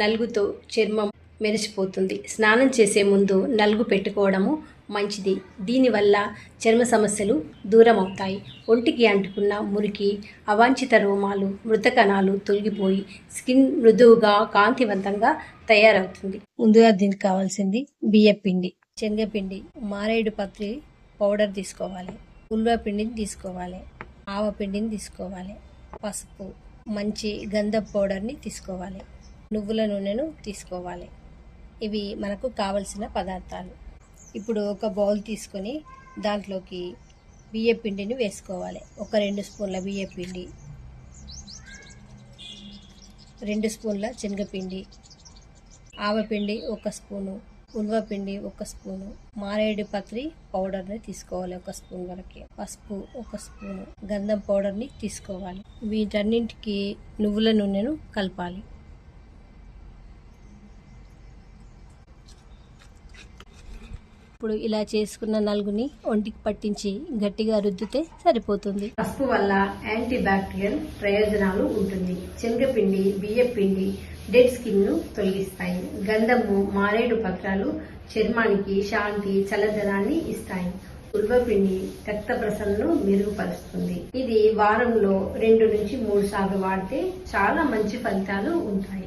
నలుగుతో చర్మం మెరిసిపోతుంది. స్నానం చేసే ముందు నలుగు పెట్టుకోవడము మంచిది. దీనివల్ల చర్మ సమస్యలు దూరం అవుతాయి. ఒంటికి అంటుకున్న మురికి, అవాంఛిత రోమాలు, మృత కణాలు తొలగిపోయి స్కిన్ మృదువుగా, కాంతివంతంగా తయారవుతుంది. ముందుగా దీనికి కావాల్సింది బియ్యపిండి, శనగపిండి, మారేడు పత్రి పౌడర్ తీసుకోవాలి, ఉల్వ పిండిని తీసుకోవాలి, ఆవపిండిని తీసుకోవాలి, పసుపు, మంచి గంధం పౌడర్ని తీసుకోవాలి, నువ్వుల నూనెను తీసుకోవాలి. ఇవి మనకు కావలసిన పదార్థాలు. ఇప్పుడు ఒక బౌల్ తీసుకొని దాంట్లోకి బియ్యపిండిని వేసుకోవాలి. ఒక 2 స్పూన్ల బియ్యపిండి, 2 స్పూన్ల శనగపిండి, ఆవపిండి 1 స్పూను, ఉల్వపిండి 1 స్పూను, మారేడు పత్రి పౌడర్ని తీసుకోవాలి 1 స్పూన్ వరకు, పసుపు 1 స్పూను, గంధం పౌడర్ని తీసుకోవాలి. వీటన్నింటికి నువ్వుల నూనెను కలపాలి. ఇప్పుడు ఇలా చేసుకున్న నలుగుని ఒంటికి పట్టించి గట్టిగా రుద్దితే సరిపోతుంది. పసుపు వల్ల యాంటీ బ్యాక్టీరియల్ ప్రయోజనాలు ఉంటుంది. శనగపిండి, బియ్యపిండి డెడ్ స్కిన్ ను తొలగిస్తాయి. గంధము, మారేడు పత్రాలు చర్మానికి శాంతి, చల్లదనాన్ని ఇస్తాయి. ఉల్వపిండి రక్త ప్రసరణను మెరుగుపరుస్తుంది. ఇది వారంలో 2 నుంచి 3 సార్లు వాడితే చాలా మంచి ఫలితాలు ఉంటాయి.